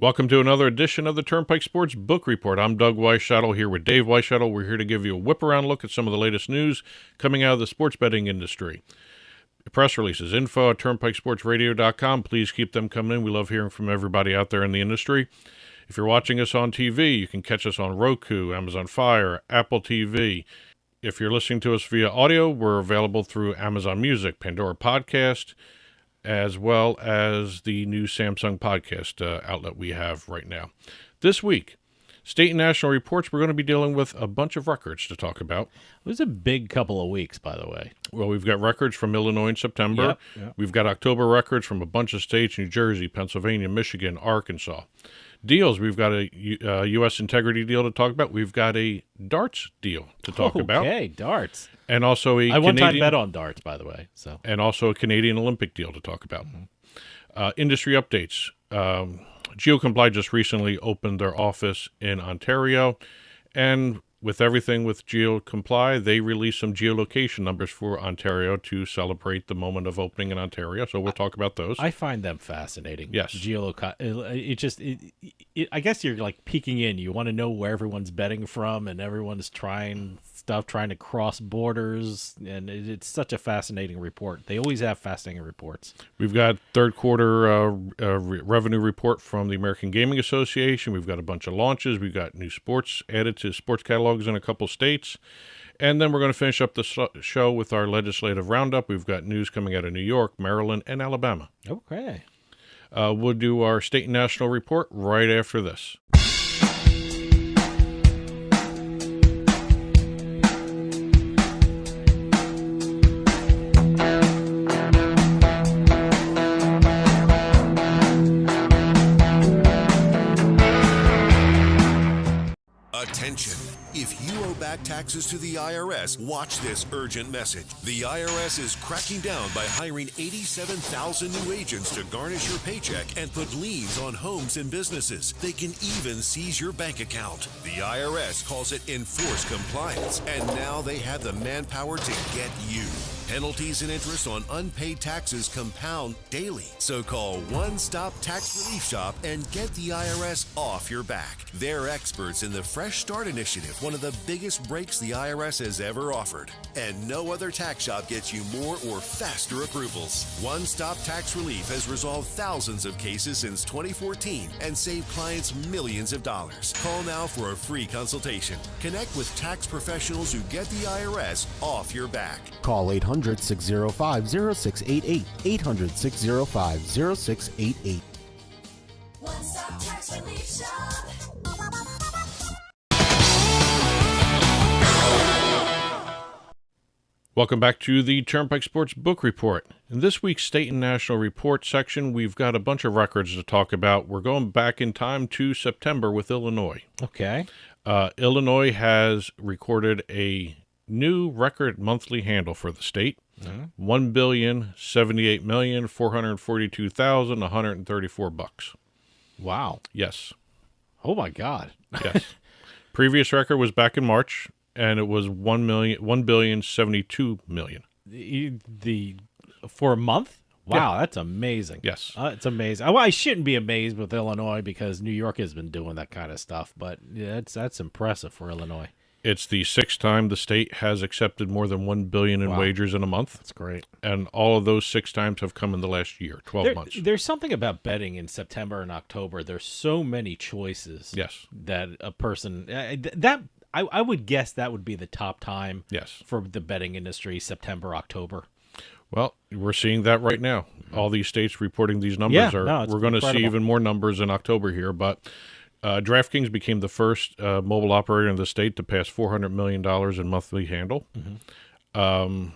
Welcome to another edition of the Turnpike Sports Book Report. I'm Doug Weischadle here with Dave Weischadle. We're here to give you a whip-around look at some of the latest news coming out of the sports betting industry. Press releases, info at turnpikesportsradio.com. Please keep them coming in. We love hearing from everybody out there in the industry. If you're watching us on TV, you can catch us on Roku, Amazon Fire, Apple TV. If you're listening to us via audio, we're available through Amazon Music, Pandora Podcast, as well as the new Samsung podcast outlet we have right now. This week, state and national reports, we're going to be dealing with a bunch of records to talk about. It was a big couple of weeks, by the way. Well, we've got records from Illinois in September. Yep. We've got October records from a bunch of states, New Jersey, Pennsylvania, Michigan, Arkansas. Deals, we've got a U.S. integrity deal to talk about. We've got a darts deal to talk about. Okay, darts. And also I one time bet on darts, by the way. And also a Canadian Olympic deal to talk about. Industry updates. GeoComply just recently opened their office in Ontario. And with everything with GeoComply, they released some geolocation numbers for Ontario to celebrate the moment of opening in Ontario. So we'll talk about those. I find them fascinating. Yes. I guess you're like peeking in. You want to know where everyone's betting from, and everyone's trying to cross borders, and it's such a fascinating report. They always have fascinating reports. We've got third quarter revenue report from the American Gaming Association. We've got a bunch of launches. We've got new sports added to sports catalogs in a couple states. And then we're going to finish up the show with our legislative roundup. We've got news coming out of New York, Maryland, and Alabama. Okay. We'll do our state and national report right after this. Attention. If you owe back taxes to the IRS, watch this urgent message. The IRS is cracking down by hiring 87,000 new agents to garnish your paycheck and put liens on homes and businesses. They can even seize your bank account. The IRS calls it enforced compliance, and now they have the manpower to get you. Penalties and interest on unpaid taxes compound daily. So call One Stop Tax Relief Shop and get the IRS off your back. They're experts in the Fresh Start Initiative, one of the biggest breaks the IRS has ever offered. And no other tax shop gets you more or faster approvals. One Stop Tax Relief has resolved thousands of cases since 2014 and saved clients millions of dollars. Call now for a free consultation. Connect with tax professionals who get the IRS off your back. Call 800-605-0688. 800-605-0688. One Stop Tax Relief Shop. Welcome back to the Turnpike Sports Book Report. In this week's State and National Report section, we've got a bunch of records to talk about. We're going back in time to September with Illinois. Okay. Illinois has recorded a new record monthly handle for the state. $1,078,442,134. Wow. Yes. Oh my God. Yes. Previous record was back in March, and it was $1,072,000,000. For a month? Wow, Yeah. that's amazing. Yes. It's amazing. Well, I shouldn't be amazed with Illinois because New York has been doing that kind of stuff, but yeah, that's impressive for Illinois. It's the sixth time the state has accepted more than $1 billion in wagers in a month. That's great. And all of those 6 times have come in the last year, 12 months. There's something about betting in September and October. There's so many choices. Yes. That a person I would guess that would be the top time. Yes. For the betting industry, September, October. Well, we're seeing that right now. All these states reporting these numbers. Yeah, we're going to see even more numbers in October here, but DraftKings became the first mobile operator in the state to pass $400 million in monthly handle. DraftKings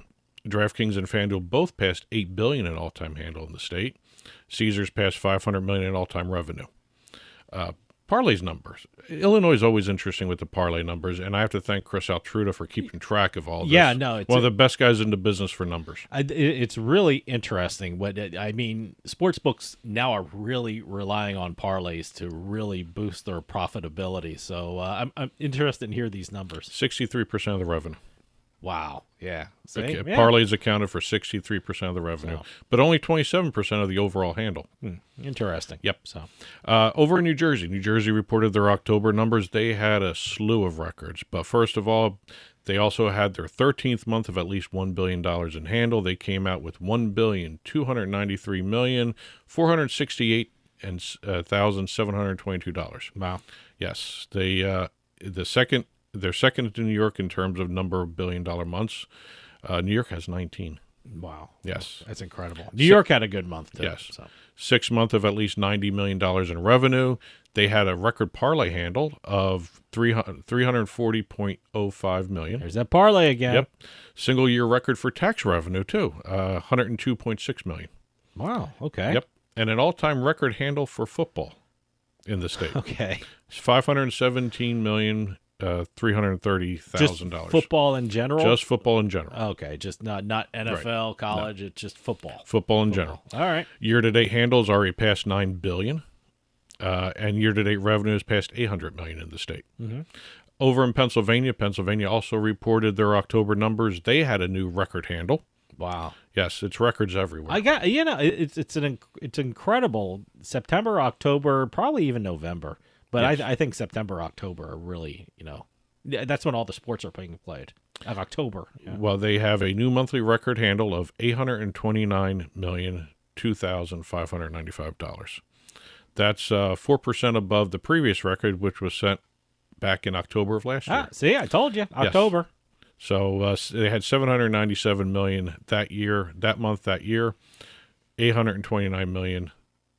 and FanDuel both passed $8 billion in all-time handle in the state. Caesars passed $500 million in all-time revenue. Parlays numbers. Illinois is always interesting with the parlay numbers, and I have to thank Chris Altruda for keeping track of all this. Yeah, no, it's one of the best guys in the business for numbers. It's really interesting. Sports books now are really relying on parlays to really boost their profitability. So I'm interested in hear these numbers. 63% of the revenue. Wow. Yeah. See? Okay, Yeah. parlays accounted for 63% of the revenue, but only 27% of the overall handle. Interesting. Yep. So, Over in New Jersey reported their October numbers. They had a slew of records, but first of all, they also had their 13th month of at least $1 billion in handle. They came out with $1,293,468,722. wow. Yes, they're second to New York in terms of number of billion-dollar months. New York has 19. Wow. Yes. That's incredible. New York had a good month, too. Yes. So. 6 month of at least $90 million in revenue. They had a record parlay handle of $340.05 million. There's that parlay again. Yep. Single year record for tax revenue, too, $102.6 million. Wow. Okay. Yep. And an all-time record handle for football in the state. Okay. It's $517,330,000. Just football in general? Just football in general. Okay. Just not NFL, college. It's just football. Football in general. All right. Year-to-date handles already past $9 billion, and year-to-date revenue is past $800 million in the state. Mm-hmm. Over in Pennsylvania also reported their October numbers. They had a new record handle. Wow. Yes, it's records everywhere. It's incredible. September, October, probably even November. But Yes. I think September, October are really, that's when all the sports are being played. Of October. Yeah. Well, they have a new monthly record handle of $829,002,595. That's 4% above the previous record, which was set back in October of last year. See, I told you. October. So they had $797 million that month, 829 million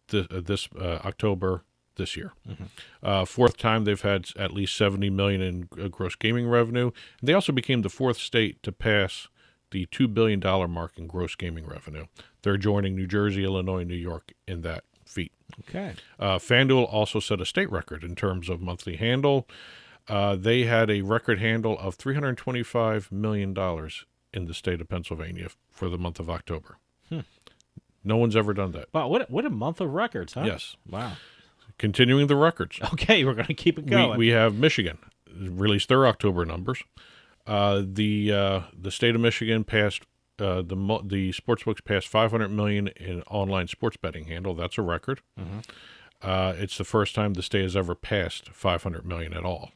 this October this year. Mm-hmm. Fourth time they've had at least $70 million in gross gaming revenue. They also became the fourth state to pass the $2 billion mark in gross gaming revenue. They're joining New Jersey, Illinois, New York in that feat. Okay. FanDuel also set a state record in terms of monthly handle. They had a record handle of $325 million in the state of Pennsylvania for the month of October. No one's ever done that. Wow, what a month of records, huh? Yes. Wow. Continuing the records. Okay, we're going to keep it going. We have Michigan released their October numbers. The state of Michigan passed the sportsbooks passed 500 million in online sports betting handle. That's a record. Mm-hmm. It's the first time the state has ever passed 500 million at all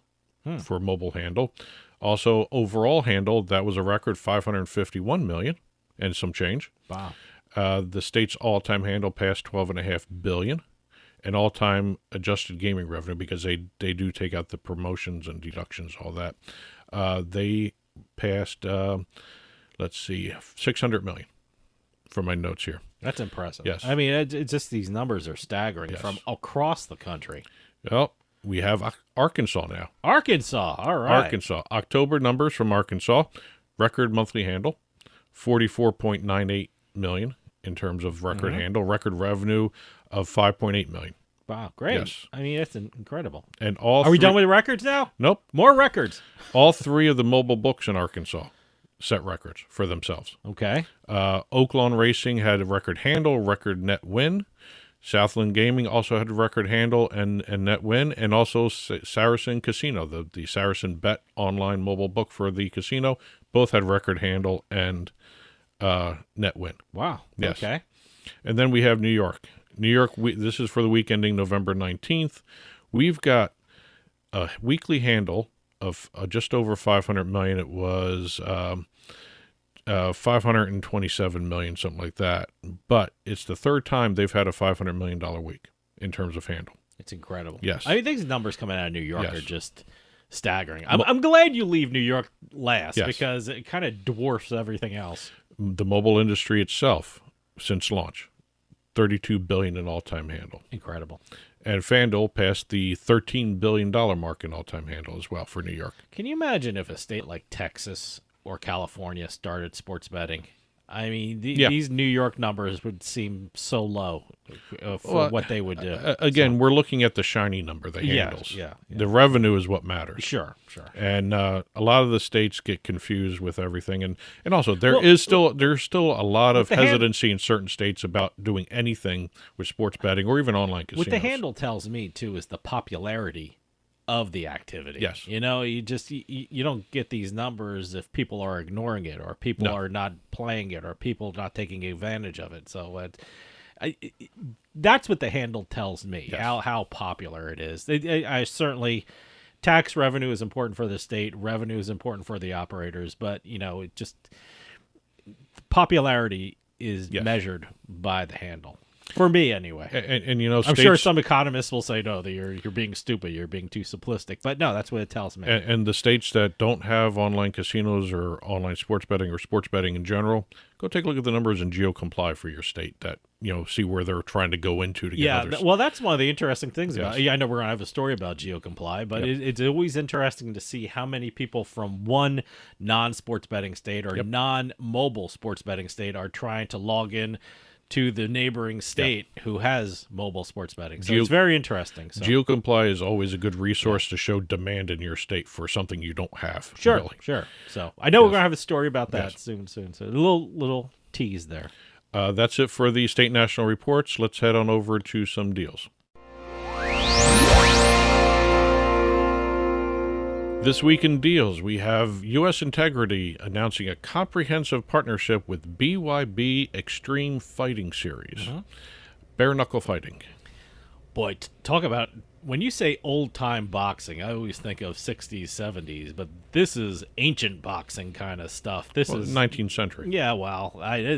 for mobile handle. Also, overall handle, that was a record 551 million and some change. Wow. The state's all-time handle passed 12.5 billion, and all-time adjusted gaming revenue, because they do take out the promotions and deductions, all that. They passed, 600 million from my notes here. That's impressive. Yes. I mean, it's just these numbers are staggering Yes. from across the country. Well, we have Arkansas now. Arkansas. All right. Arkansas. October numbers from Arkansas. Record monthly handle, 44.98 million in terms of record handle. Record revenue of 5.8 million. Wow, great. Yes. I mean, that's incredible. And all Are we done with the records now? Nope. More records. All three of the mobile books in Arkansas set records for themselves. Okay. Oaklawn Racing had a record handle, record net win. Southland Gaming also had a record handle and net win, and also Saracen Casino, the Saracen Bet online mobile book for the casino, both had record handle and net win. Wow. Yes. Okay. And then we have New York. New York, this is for the week ending November 19th. We've got a weekly handle of just over 500 million. It was 527 million, something like that. But it's the third time they've had a $500 million week in terms of handle. It's incredible. Yes. I mean, these numbers coming out of New York Yes. are just staggering. I'm glad you leave New York last Yes. because it kind of dwarfs everything else. The mobile industry itself, since launch, 32 billion in all-time handle. Incredible. And FanDuel passed the $13 billion mark in all-time handle as well for New York. Can you imagine if a state like Texas or California started sports betting? I mean, these New York numbers would seem so low for what they would do. Again, we're looking at the shiny number, the Yeah, handles. yeah. The revenue is what matters. Sure. And a lot of the states get confused with everything, and also there's still a lot of hesitancy in certain states about doing anything with sports betting or even online casinos. What the handle tells me too is the popularity of the activity. Yes. You know, you don't get these numbers if people are ignoring it or people No. are not playing it or people not taking advantage of it. So that's what the handle tells me, Yes. how popular it is. I certainly, tax revenue is important for the state, revenue is important for the operators, but, you know, it just, popularity is Yes. measured by the handle. For me, anyway. And you know, I'm states, sure some economists will say, no, that you're being stupid, you're being too simplistic. But no, that's what it tells me. and the states that don't have online casinos or online sports betting or sports betting in general, go take a look at the numbers in GeoComply for your state. That, you know, see where they're trying to go into to get Yeah, others. well, that's one of the interesting things about Yes. it. Yeah, I know we're going to have a story about GeoComply, but Yep. it's always interesting to see how many people from one non-sports betting state or non-mobile sports betting state are trying to log in to the neighboring state who has mobile sports betting. So it's very interesting. So. GeoComply is always a good resource to show demand in your state for something you don't have. Sure, really. sure. So I know we're Yes. going to have a story about that Yes. soon. So a little tease there. That's it for the state national reports. Let's head on over to some deals. This week in deals, we have U.S. Integrity announcing a comprehensive partnership with BYB Extreme Fighting Series. Bare knuckle fighting. Boy, talk about, when you say old-time boxing, I always think of 60s, 70s, but this is ancient boxing kind of stuff. This Well, is 19th century. Yeah, well,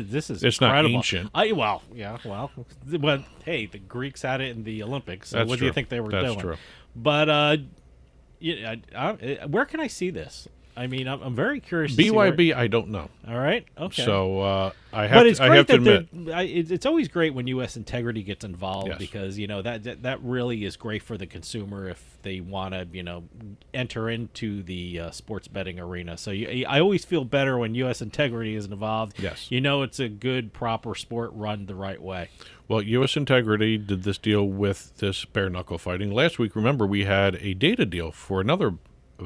this is It's not incredible. ancient. Well, hey, the Greeks had it in the Olympics, so That's what do you true. think they were That's doing? true. But where can I see this? I mean, I'm very curious. To see where- BYB, I don't know. all right, okay. So I But have it's to, I great have to that admit, it's always great when U.S. Integrity gets involved Yes. because, you know, that really is great for the consumer if they want to, you know, enter into the sports betting arena. So I always feel better when U.S. Integrity is involved. Yes. You know, it's a good, proper sport run the right way. well, U.S. Integrity did this deal with this bare knuckle fighting. Last week, remember, we had a data deal for another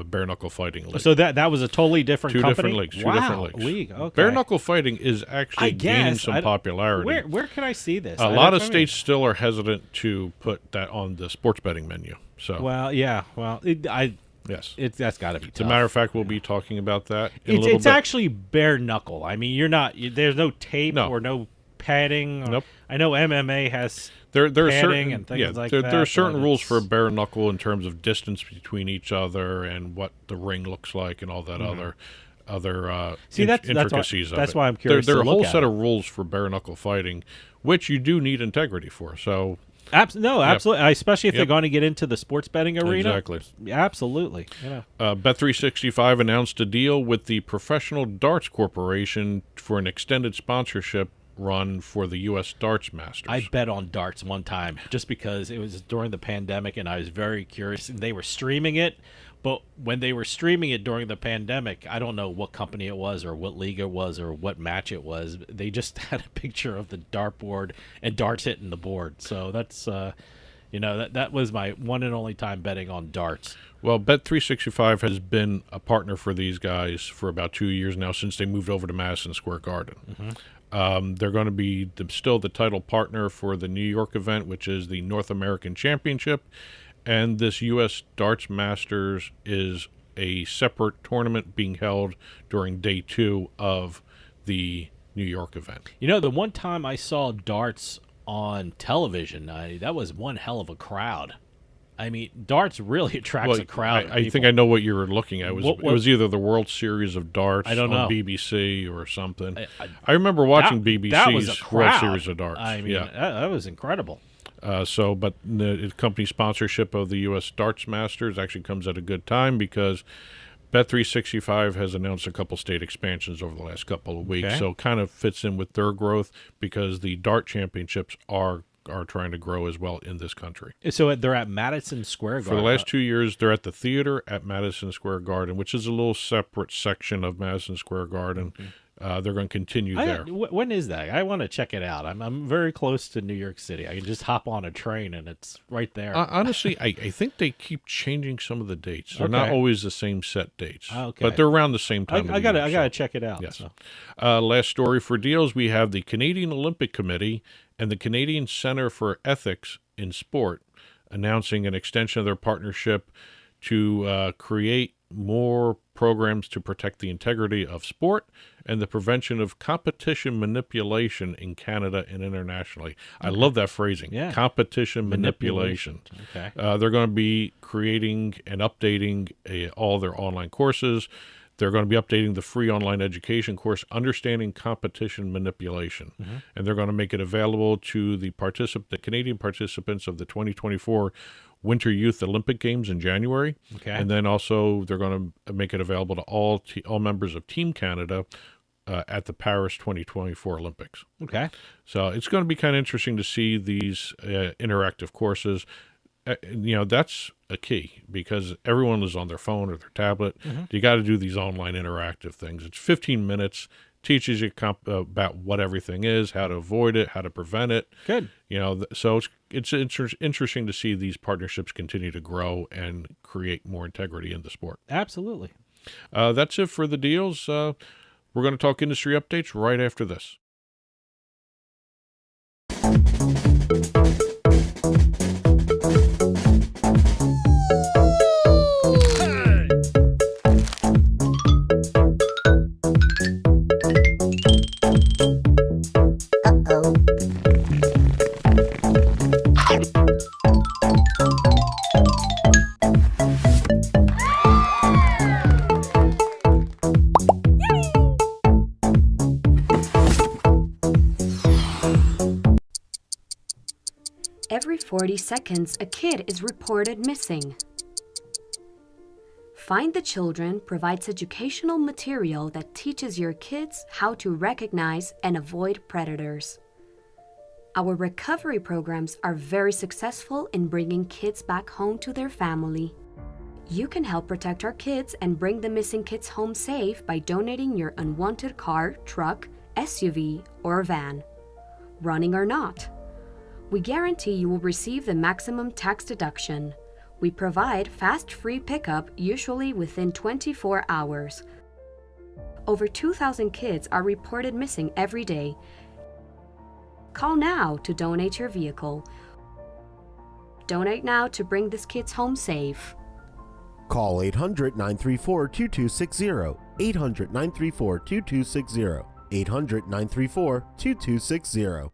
bare knuckle fighting league. So that was a totally different Two company? different leagues. Two Wow, different leagues. league. Okay. Bare knuckle fighting is actually I gaining guess. some I don't- popularity. Where can I see this? A lot of states still are hesitant to put that on the sports betting menu. So, Well, yeah. Well, yes. that's got to be As tough. a matter of fact, we'll be talking about that in a little It's bit. actually bare knuckle. I mean, there's no tape No. or no padding. Nope. I know MMA has There are padding certain and things like there that. are certain but rules it's- for bare knuckle in terms of distance between each other and what the ring looks like and all that other See, that's why- intricacies of that's it. why I'm curious There to are a look whole at set it. of rules for bare knuckle fighting, which you do need integrity for. So absolutely. Especially if they're Yep. going to get into the sports betting arena. Exactly. Absolutely. You know. Bet365 announced a deal with the Professional Darts Corporation for an extended sponsorship run for the U.S. Darts Masters. I bet on darts one time just because it was during the pandemic and I was very curious. And they were streaming it, but when they were streaming it during the pandemic, I don't know what company it was or what league it was or what match it was. They just had a picture of the dartboard and darts hitting the board. So that's, that was my one and only time betting on darts. Well, Bet365 has been a partner for these guys for about 2 years now since they moved over to Madison Square Garden. They're going to be still the title partner for the New York event, which is the North American Championship. And this U.S. Darts Masters is a separate tournament being held during day 2 of the New York event. You know, the one time I saw darts on television, that was one hell of a crowd. I mean, darts really attracts a crowd. of I think people. I know what you were looking at. It What- was either the World Series of Darts I don't know. on BBC or something. I- I remember watching that was a BBC's crowd. World Series of Darts. I mean, yeah. that was incredible. But the company sponsorship of the U.S. Darts Masters actually comes at a good time because Bet365 has announced a couple state expansions over the last couple of weeks. Okay. So it kind of fits in with their growth because the dart championships are trying to grow as well in this country. So they're at Madison Square Garden. For the last 2 years, they're at the theater at Madison Square Garden, which is a little separate section of Madison Square Garden. They're going to continue there. When is that? I want to check it out. I'm very close to New York City. I can just hop on a train and it's right there. Honestly, I think they keep changing some of the dates. They're not Okay. always the same set dates, Okay. but they're around the same time. I gotta check it out. Yes. so. Last story for deals, we have the Canadian Olympic Committee and the Canadian Centre for Ethics in Sport announcing an extension of their partnership to create more programs to protect the integrity of sport and the prevention of competition manipulation in Canada and internationally. I love that phrasing. Yeah. Competition manipulation. Okay. They're going to be creating and updating all their online courses. They're going to be updating the free online education course, Understanding Competition Manipulation. And they're going to make it available to the Canadian participants of the 2024 Winter Youth Olympic Games in January. Okay. And then also they're going to make it available to all members of Team Canada at the Paris 2024 Olympics. Okay. So it's going to be kind of interesting to see these interactive courses. That's a key because everyone is on their phone or their tablet. You got to do these online interactive things. It's 15 minutes, teaches you about what everything is, how to avoid it, how to prevent it. Good. So it's interesting to see these partnerships continue to grow and create more integrity in the sport. Absolutely. That's it for the deals. We're going to talk industry updates right after this. Every 40 seconds, a kid is reported missing. Find the Children provides educational material that teaches your kids how to recognize and avoid predators. Our recovery programs are very successful in bringing kids back home to their family. You can help protect our kids and bring the missing kids home safe by donating your unwanted car, truck, SUV, or van, running or not. We guarantee you will receive the maximum tax deduction. We provide fast free pickup, usually within 24 hours. Over 2,000 kids are reported missing every day. Call now to donate your vehicle. Donate now to bring these kids home safe. Call 800-934-2260. 800-934-2260. 800-934-2260.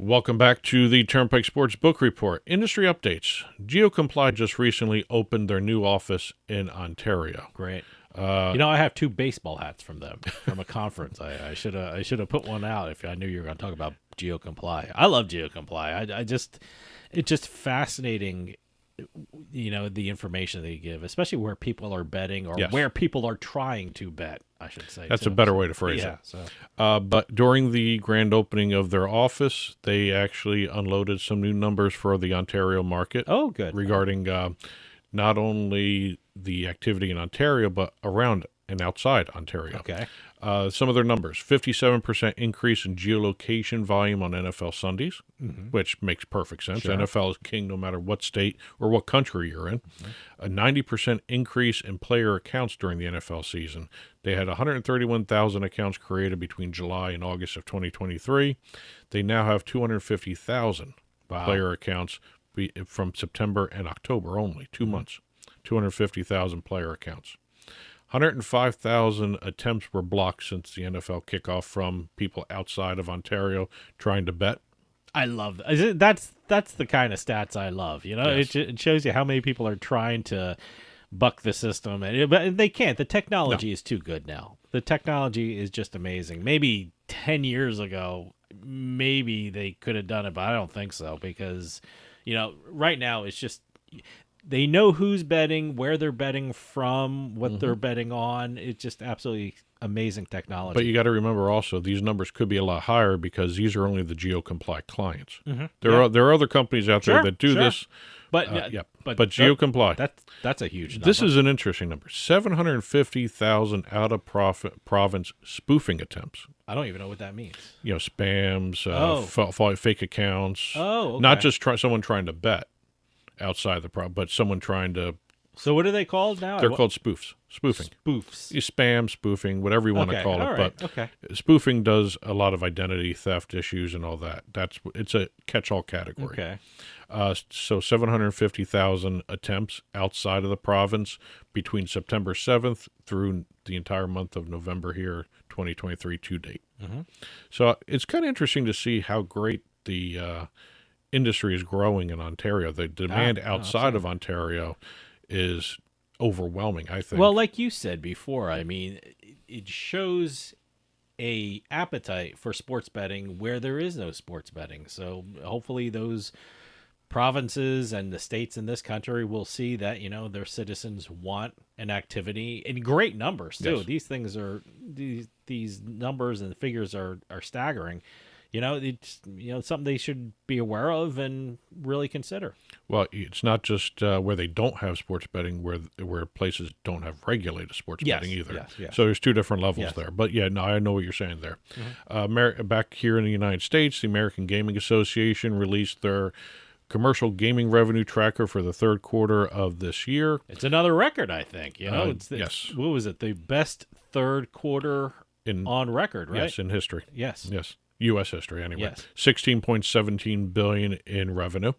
Welcome back to the Turnpike Sports Book Report. Industry updates. GeoComply just recently opened their new office in Ontario. Great. I have 2 baseball hats from them from a conference. I should have put one out if I knew you were going to talk about GeoComply. I love GeoComply. It's just fascinating. The information they give, especially where people are betting or where people are trying to bet, I should say. That's a better way to phrase it. But during the grand opening of their office, they actually unloaded some new numbers for the Ontario market. Oh, good. Regarding not only the activity in Ontario, but around and outside Ontario. Okay. Some of their numbers: 57% increase in geolocation volume on NFL Sundays, which makes perfect sense. Sure. NFL is king no matter what state or what country you're in. A 90% increase in player accounts during the NFL season. They had 131,000 accounts created between July and August of 2023. They now have 250,000 player accounts from September and October only, 2 months. 250,000 player accounts. 105,000 attempts were blocked since the NFL kickoff from people outside of Ontario trying to bet. I love that. That's the kind of stats I love. Yes. It shows you how many people are trying to buck the system, but they can't. The technology is too good now. The technology is just amazing. Maybe 10 years ago, maybe they could have done it, but I don't think so because, right now it's just they know who's betting, where they're betting from, what they're betting on. It's just absolutely amazing technology. But you got to remember also these numbers could be a lot higher because these are only the GeoComply clients. There are other companies out there that do this. But but GeoComply. That's a huge number. This is an interesting number: 750,000 out of province spoofing attempts. I don't even know what that means. Spams, fake accounts. Oh, okay. Not just someone trying to bet outside the but someone trying to. So what are they called now? They're called spoofs. Spoofing. Spoofs. Spam, spoofing, whatever you want to call it. All right. But spoofing does a lot of identity theft issues and all that. It's a catch-all category. Okay. So 750,000 attempts outside of the province between September 7th through the entire month of November here, 2023 to date. So it's kind of interesting to see how great the industry is growing in Ontario. The demand outside of Ontario is overwhelming, I think. Well, like you said before, I mean, it shows a appetite for sports betting where there is no sports betting. So hopefully those provinces and the states in this country will see that, their citizens want an activity in great numbers too. Yes. These things are these numbers and figures are staggering. It's something they should be aware of and really consider. Well, it's not just where they don't have sports betting, where places don't have regulated sports betting either. Yes. So there's two different levels there. But I know what you're saying there. Back here in the United States, the American Gaming Association released their commercial gaming revenue tracker for the third quarter of this year. It's another record, I think. Yes. What was it? The best third quarter on record, right? Yes, in history. Yes. U.S. history, anyway. Yes. $16.17 billion in revenue.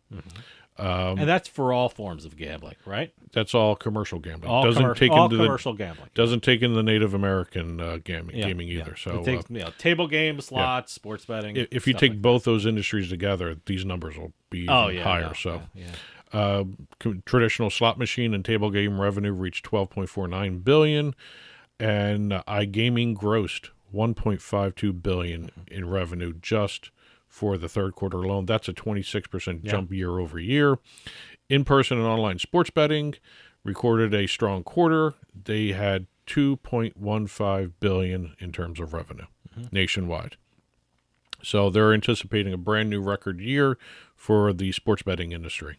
And that's for all forms of gambling, right? That's all commercial gambling. All commercial gambling. Doesn't take in the Native American gaming either. So it takes, table games, slots, sports betting. If you take both those industries together, these numbers will be higher. Traditional slot machine and table game revenue reached $12.49 billion, and iGaming grossed $1.52 billion in revenue just for the third quarter alone. That's a 26% jump year over year. In-person and online sports betting recorded a strong quarter. They had $2.15 billion in terms of revenue nationwide. So they're anticipating a brand new record year for the sports betting industry.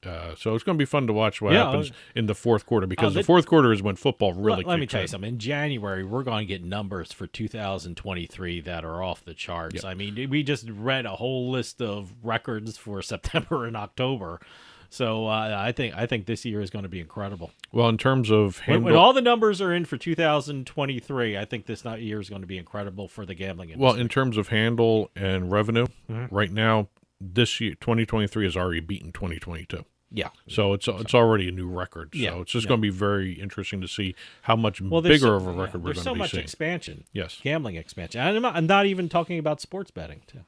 So it's going to be fun to watch what happens in the fourth quarter, because the fourth quarter is when football really kicks in. Let me tell you something. In January, we're going to get numbers for 2023 that are off the charts. Yep. I mean, we just read a whole list of records for September and October. So I think this year is going to be incredible. Well, in terms of when all the numbers are in for 2023, I think this year is going to be incredible for the gambling industry. Well, in terms of handle and revenue, right now, this year, 2023 has already beaten 2022. Yeah. So it's already a new record. So it's just going to be very interesting to see how much bigger of a record we're going to be seeing. There's so much expansion. Yes. Gambling expansion. I'm not even talking about sports betting, too.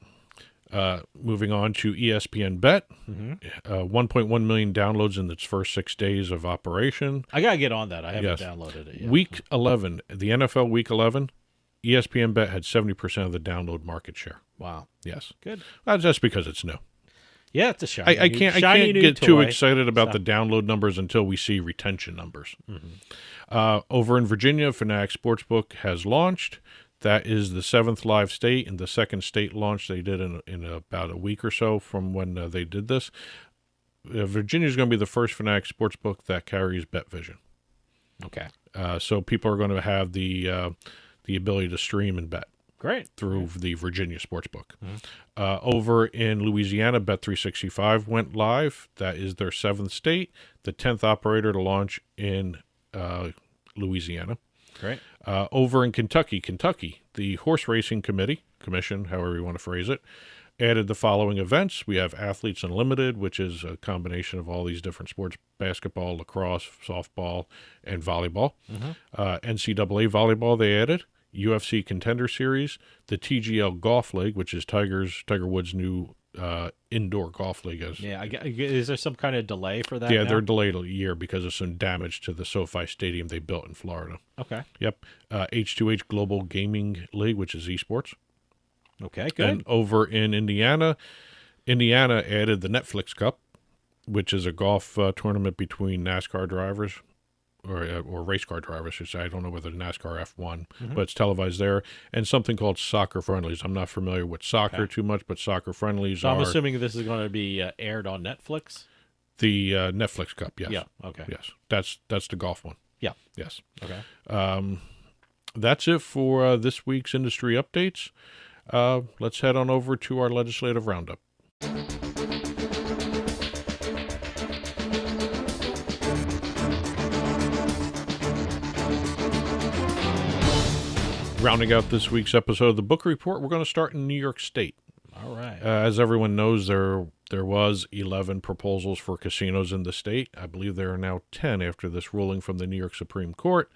Moving on to ESPN Bet, 1.1 million downloads in its first 6 days of operation. I got to get on that. I haven't downloaded it yet. Week 11, the NFL Week 11, ESPN Bet had 70% of the download market share. Wow. Yes. Good. That's because it's new. Yeah, it's a shiny. I can't get too excited about the download numbers until we see retention numbers. Over in Virginia, Fanatic Sportsbook has launched. That is the 7th live state, and the second state launch they did in about a week or so from when they did this. Virginia is going to be the first Fanatic Sportsbook that carries BetVision. Okay. So people are going to have the ability to stream and bet. Great. Through the Virginia Sportsbook. Over in Louisiana, Bet365 went live. That is their 7th state, the 10th operator to launch in Louisiana. Great. Over in Kentucky, the Horse Racing Commission, however you want to phrase it, added the following events. We have Athletes Unlimited, which is a combination of all these different sports: basketball, lacrosse, softball, and volleyball. NCAA volleyball they added. UFC Contender Series, the TGL Golf League, which is Tiger Woods' new indoor golf league. Is there some kind of delay for that? Yeah, they're delayed a year because of some damage to the SoFi Stadium they built in Florida. Okay. Yep. H2H Global Gaming League, which is esports. Okay, good. And over in Indiana added the Netflix Cup, which is a golf tournament between NASCAR drivers, or race car drivers, I should say. I don't know whether NASCAR F1, but it's televised there. And something called soccer friendlies. I'm not familiar with soccer too much, but soccer friendlies So are... I'm assuming this is going to be aired on Netflix? The Netflix Cup, yes. Yeah, okay. Yes, that's the golf one. Yeah. Yes. Okay. That's it for this week's industry updates. Let's head on over to our legislative roundup. Rounding out this week's episode of the Book Report, we're going to start in New York State. All right. As everyone knows, there was 11 proposals for casinos in the state. I believe there are now 10 after this ruling from the New York Supreme Court.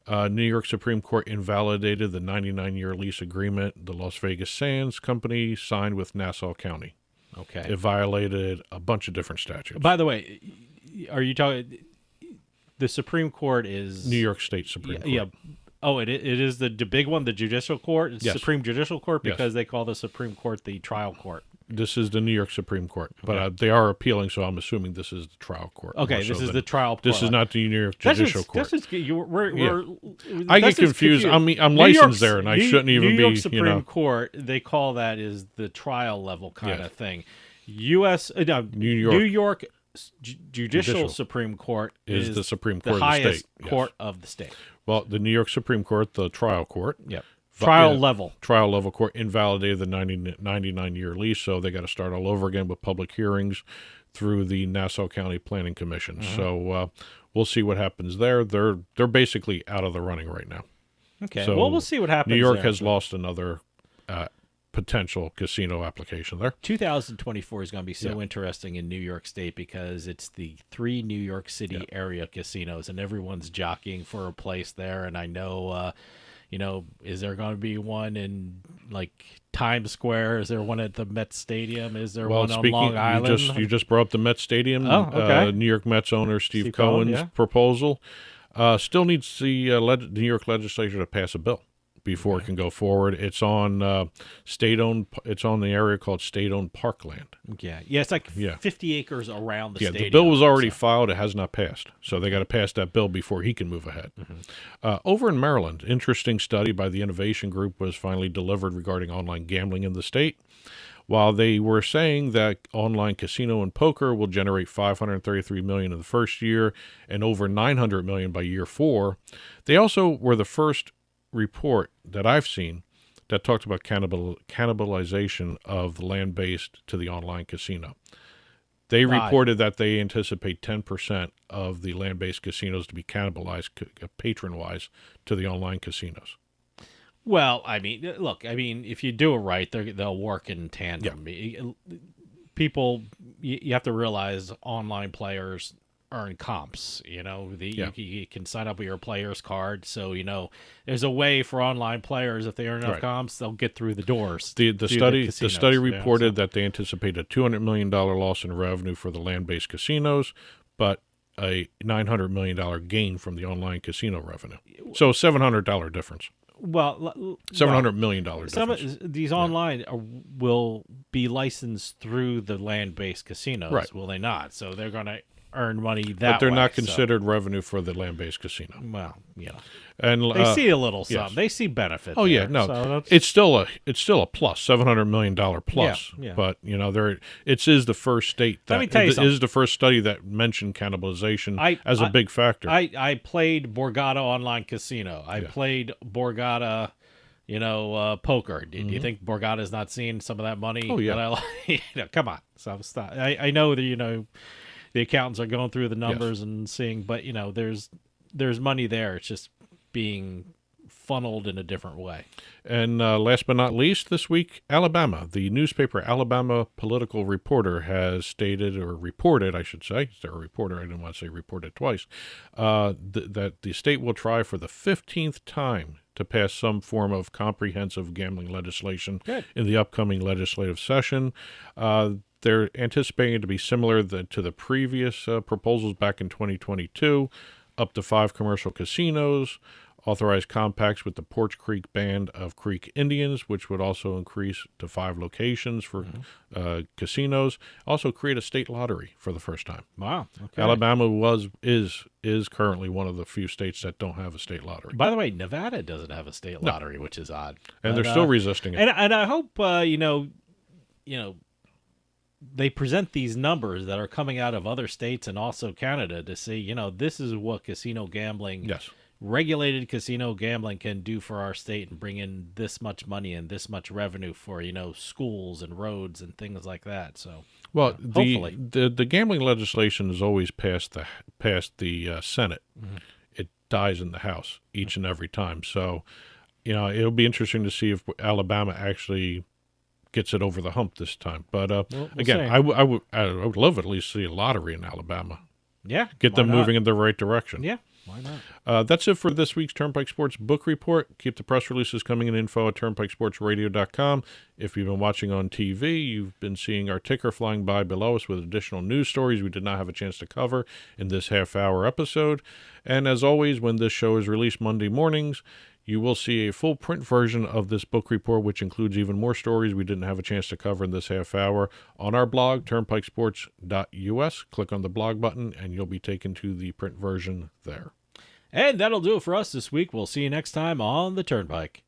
New York Supreme Court invalidated the 99-year lease agreement the Las Vegas Sands Company signed with Nassau County. Okay. It violated a bunch of different statutes. By the way, are you talking... The Supreme Court is... New York State Supreme Court. Yeah. Oh, it is the big one, the judicial court? It's Yes. Supreme Judicial Court Yes. because they call the Supreme Court the trial court. This is the New York Supreme Court, but they are appealing, so I'm assuming this is the trial court. Okay, more this so is than- the trial court. This is not the New York That's Judicial just- Court. That's just, we're, I that's get just confused. I'm New licensed York's- there, and I New- shouldn't even New York be, Supreme Court, they call that is the trial level kind Yes. of thing. U.S. New York Judicial Supreme Court is the Supreme Court the of the highest state. Yes. court of the state. Well, the New York Supreme Court, the trial court, Yep. Trial level. trial level court invalidated the 99-year lease, so they got to start all over again with public hearings through the Nassau County Planning Commission. So we'll see what happens there. They're basically out of the running right now. Okay. So well, we'll see what happens. New York there. has lost another potential casino application there. 2024 is going to be so interesting in New York State because it's the 3 New York City area casinos, and everyone's jockeying for a place there. And I know, is there going to be one in like Times Square? Is there one at the Met Stadium? Is there one on Long Island? You just brought up the Met Stadium. Oh, okay. New York Mets owner Steve Cohen, Cohen's proposal still needs the New York legislature to pass a bill before it can go forward. It's on state-owned. It's on the area called state-owned parkland. Yeah, it's like 50 acres around the stadium. The bill was already filed. It has not passed. So they got to pass that bill before he can move ahead. Over in Maryland, interesting study by the Innovation Group was finally delivered regarding online gambling in the state. While they were saying that online casino and poker will generate $533 million in the first year and over $900 million by year 4, they also were the first report that I've seen that talked about cannibalization of the land-based to the online casino. They reported that they anticipate 10% of the land-based casinos to be cannibalized patron-wise to the online casinos. Well, I mean, look, if you do it right, they'll work in tandem. People, you have to realize online players earn comps. You can sign up with your player's card. So, there's a way for online players, if they earn enough comps, they'll get through the doors. The study reported that they anticipate a $200 million loss in revenue for the land-based casinos, but a $900 million gain from the online casino revenue. So a $700 difference. Well, $700 million difference. Some of these online will be licensed through the land-based casinos, will they not? So they're going to earn money that way. But they're not considered revenue for the land-based casino. Well, and they see a little something. Yes. They see benefit. Oh there, yeah, no, so it's still a plus, $700 million plus. Yeah. But it is the first state that Let me tell you it something. is the first study that mentioned cannibalization as a big factor. I played Borgata Online Casino. I played Borgata, poker. Do you think Borgata's not seeing some of that money? Oh yeah. Come on. So stop. I know that the accountants are going through the numbers and seeing, but there's money there. It's just being funneled in a different way. And last but not least, this week, Alabama. The newspaper Alabama Political Reporter has stated, or reported, I should say, they're a reporter, I didn't want to say reported twice, that the state will try for the 15th time to pass some form of comprehensive gambling legislation in the upcoming legislative session. They're anticipating it to be similar to the previous proposals back in 2022, up to 5 commercial casinos, authorized compacts with the Porch Creek Band of Creek Indians, which would also increase to 5 locations for casinos. Also create a state lottery for the first time. Wow. Okay. Alabama is currently one of the few states that don't have a state lottery. By the way, Nevada doesn't have a state lottery, which is odd. And But, they're still resisting it. And I hope they present these numbers that are coming out of other states and also Canada to see, this is what casino gambling, Yes. regulated casino gambling can do for our state and bring in this much money and this much revenue for, schools and roads and things like that. So, Well, hopefully. the gambling legislation is always passed the Senate. Mm-hmm. It dies in the House each and every time. So, it'll be interesting to see if Alabama actually gets it over the hump this time. But we'll again, see. I would love at least to see a lottery in Alabama. Yeah. Get why them not? moving in the right direction. Yeah. Why not? That's it for this week's Turnpike Sports Book Report. Keep the press releases coming in info at turnpikesportsradio.com. If you've been watching on TV, you've been seeing our ticker flying by below us with additional news stories we did not have a chance to cover in this half-hour episode. And as always, when this show is released Monday mornings, you will see a full print version of this book report, which includes even more stories we didn't have a chance to cover in this half hour, on our blog, turnpikesports.us. Click on the blog button, and you'll be taken to the print version there. And that'll do it for us this week. We'll see you next time on the Turnpike.